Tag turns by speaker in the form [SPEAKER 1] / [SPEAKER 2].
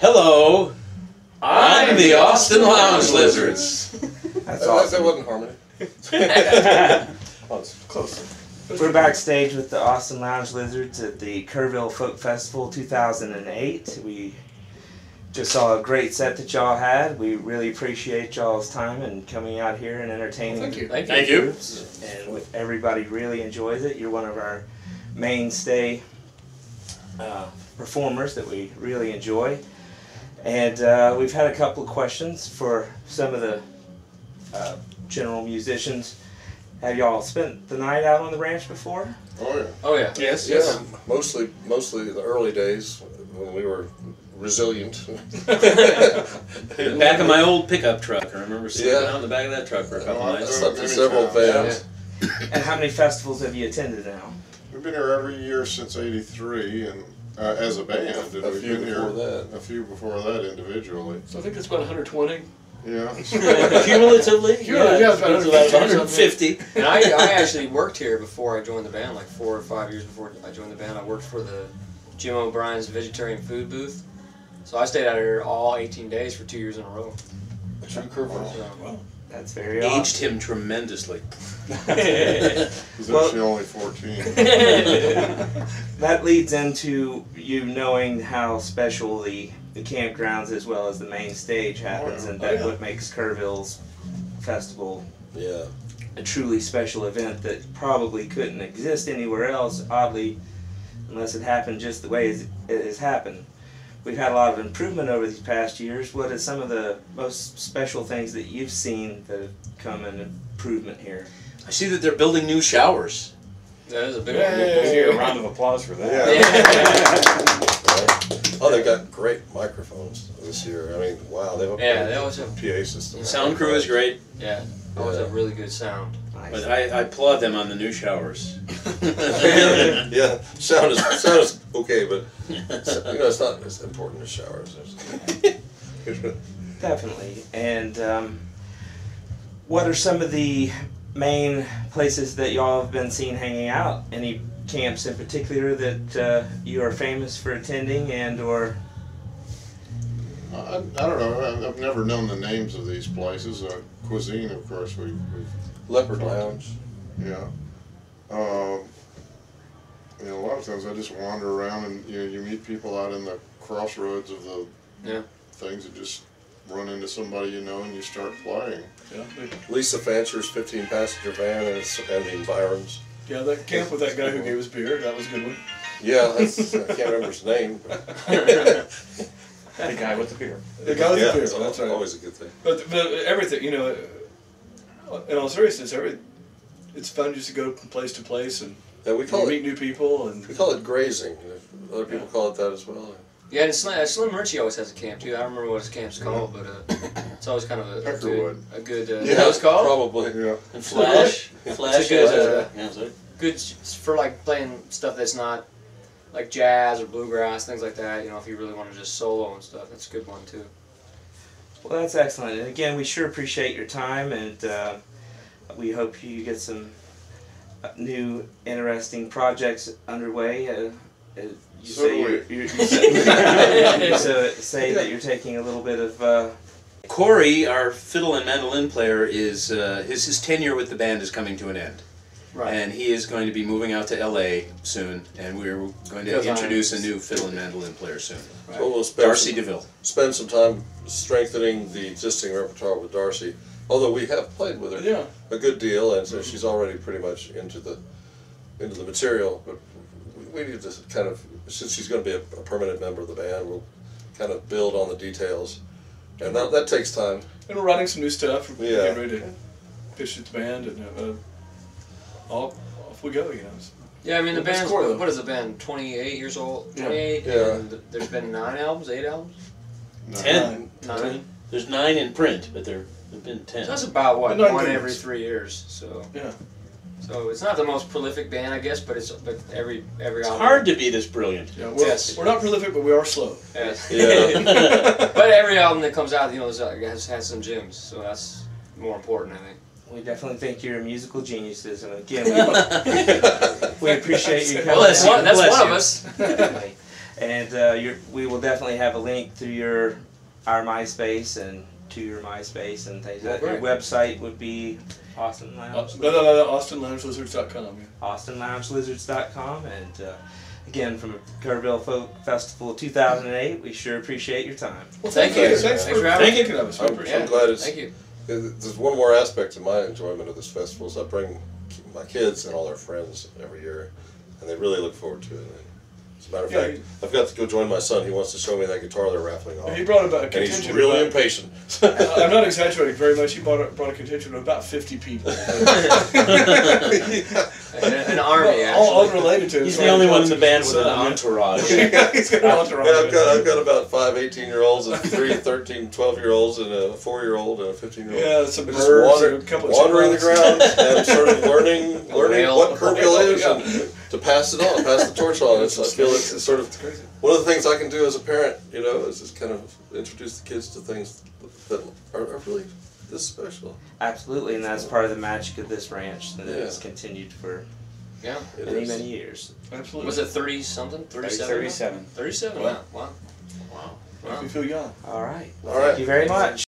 [SPEAKER 1] Hello, I'm the Austin Lounge Lizards.
[SPEAKER 2] That's awesome.
[SPEAKER 3] That wasn't harmony.
[SPEAKER 2] Oh, it's close. We're backstage with the Austin Lounge Lizards at the Kerrville Folk Festival 2008. We just saw a great set that y'all had. We really appreciate y'all's time and coming out here and entertaining.
[SPEAKER 1] Thank you.
[SPEAKER 2] Thank you. And everybody really enjoys it. You're one of our mainstay performers that we really enjoy. And we've had a couple of questions for some of the general musicians. Have y'all spent the night out on the ranch before?
[SPEAKER 3] Oh yeah.
[SPEAKER 1] Oh yeah. Yes.
[SPEAKER 3] Yeah. Mostly in the early days when we were resilient.
[SPEAKER 1] Back in my old pickup truck, I remember sitting out in the back of that truck for a couple nights.
[SPEAKER 3] I slept in several vans.
[SPEAKER 2] And how many festivals have you attended now?
[SPEAKER 4] We've been here every year since '83, and as a band, and we've been here a few before that individually.
[SPEAKER 5] So I think it's about 120.
[SPEAKER 4] Yeah.
[SPEAKER 1] Cumulatively?
[SPEAKER 5] Yeah, it's about
[SPEAKER 1] 150.
[SPEAKER 6] And I actually worked here before I joined the band, like 4 or 5 years before I joined the band. I worked for the Jim O'Brien's vegetarian food booth. So I stayed out here all 18 days for 2 years in a row.
[SPEAKER 3] True curveball.
[SPEAKER 2] Well, that's very
[SPEAKER 1] Aged
[SPEAKER 2] awesome.
[SPEAKER 1] him tremendously.
[SPEAKER 4] He's actually only 14.
[SPEAKER 2] That leads into you knowing how special the campgrounds as well as the main stage happens, and that's what makes Kerrville's festival a truly special event that probably couldn't exist anywhere else, oddly, unless it happened just the way it has happened. We've had a lot of improvement over these past years. What are some of the most special things that you've seen that have come in improvement here?
[SPEAKER 1] I see that they're building new showers.
[SPEAKER 6] That is a big
[SPEAKER 5] one.
[SPEAKER 6] one.
[SPEAKER 5] A round of applause for that.
[SPEAKER 3] Oh, they got great microphones this year. I mean, wow, they
[SPEAKER 6] always have
[SPEAKER 3] PA system.
[SPEAKER 1] The sound crew is great.
[SPEAKER 6] Yeah, always have really good sound.
[SPEAKER 2] Nice.
[SPEAKER 1] But I applaud them on the new showers.
[SPEAKER 3] Yeah, sound is okay, but it's not as important as showers.
[SPEAKER 2] Definitely. And what are some of the main places that y'all have been seen hanging out? Any camps in particular that you are famous for attending and or?
[SPEAKER 4] I don't know. I've never known the names of these places. Cuisine, of course, we've
[SPEAKER 3] Leopard Lounge.
[SPEAKER 4] Yeah. A lot of times I just wander around and you meet people out in the crossroads of the things and just run into somebody you know and you start playing.
[SPEAKER 5] Yeah.
[SPEAKER 3] Lisa Fancher's 15-passenger van and the Environs.
[SPEAKER 5] Yeah, that camp with that guy who gave us beer, that was a good one.
[SPEAKER 3] Yeah, I can't remember his name.
[SPEAKER 5] The guy with the beer. The guy with the beer, that's right.
[SPEAKER 3] Always a good thing.
[SPEAKER 5] But everything, in all seriousness, it's fun just to go from place to place and meet new people. And
[SPEAKER 3] we call it grazing. Other people call it that as well.
[SPEAKER 6] Yeah, and Slim Richie always has a camp too. I don't remember what his camp's called, but it's always kind of a good
[SPEAKER 3] yeah,
[SPEAKER 6] it's called?
[SPEAKER 3] Probably. Yeah.
[SPEAKER 1] And Flash.
[SPEAKER 6] Flash is good for like playing stuff that's not like jazz or bluegrass, things like that. If you really want to just solo and stuff, that's a good one too.
[SPEAKER 2] Well, that's excellent. And again, we sure appreciate your time, and we hope you get some new, interesting projects underway. You say that you're taking a little bit of.
[SPEAKER 1] Corey, our fiddle and mandolin player, is his tenure with the band is coming to an end.
[SPEAKER 6] Right.
[SPEAKER 1] And he is going to be moving out to LA soon, and we're going to introduce a new fiddle and mandolin player soon.
[SPEAKER 3] Right. So we'll
[SPEAKER 1] Darcy DeVille.
[SPEAKER 3] Spend some time strengthening the existing repertoire with Darcy. Although we have played with her a good deal, and so she's already pretty much into the material. But we need to kind of, since she's going to be a permanent member of the band, we'll kind of build on the details, and that takes time.
[SPEAKER 5] And we're writing some new stuff. We're getting ready to pitch it to the band, and off we go.
[SPEAKER 6] Yeah, I mean the band's what is the band? 28 years old. 28.
[SPEAKER 3] Yeah.
[SPEAKER 6] And there's been 9 albums, 8 albums.
[SPEAKER 1] 10.
[SPEAKER 6] 9.
[SPEAKER 1] There's 9 in print, but there've been 10.
[SPEAKER 6] So that's about what, one every 3 years. So
[SPEAKER 5] yeah.
[SPEAKER 6] So it's not the most prolific band, I guess, but every album.
[SPEAKER 1] It's hard to be this brilliant.
[SPEAKER 5] Yeah, we're not prolific, but we are slow.
[SPEAKER 6] Yes.
[SPEAKER 3] Yeah.
[SPEAKER 6] But every album that comes out, has some gems. So that's more important, I think.
[SPEAKER 2] We definitely think you're musical geniuses, and again, we appreciate you coming.
[SPEAKER 6] Well, that's one of us.
[SPEAKER 2] And we will definitely have a link through our MySpace and to your MySpace and things. Your website would be Austin Lounge.
[SPEAKER 5] AustinLoungeLizards.com. Yeah.
[SPEAKER 2] AustinLoungeLizards.com. And again, from Kerrville Folk Festival 2008, we sure appreciate your time.
[SPEAKER 6] Well, thank you.
[SPEAKER 5] Thanks for thinking of us.
[SPEAKER 3] I'm glad it's. Thank you. There's one more aspect to my enjoyment of this festival is I bring my kids and all their friends every year, and they really look forward to it. As a matter of fact, I've got to go join my son. He wants to show me that guitar they're raffling off.
[SPEAKER 5] He brought about a
[SPEAKER 3] and
[SPEAKER 5] contingent.
[SPEAKER 3] He's really impatient.
[SPEAKER 5] I'm not exaggerating very much. He brought a contingent of about 50 people.
[SPEAKER 6] An army,
[SPEAKER 5] all unrelated to it.
[SPEAKER 1] He's the only one in the band with an entourage.
[SPEAKER 5] He's got an entourage.
[SPEAKER 3] Yeah, I've got about 5 18-year-olds and 3 13, 12-year-olds and a 4-year-old and a 15-year-old.
[SPEAKER 5] Yeah, some birds and a couple of
[SPEAKER 3] wandering the ground and sort of learning what Kerrville is and to pass it on, pass the torch on. I feel it's sort of one of the things I can do as a parent, is just kind of introduce the kids to things that are really this special.
[SPEAKER 2] Absolutely, and that's part of the magic of this ranch that has continued for many years.
[SPEAKER 6] Absolutely. Was it 30-something? 37?
[SPEAKER 1] 37.
[SPEAKER 6] 37? Wow.
[SPEAKER 5] Make me feel young.
[SPEAKER 2] All right. Thank you very much.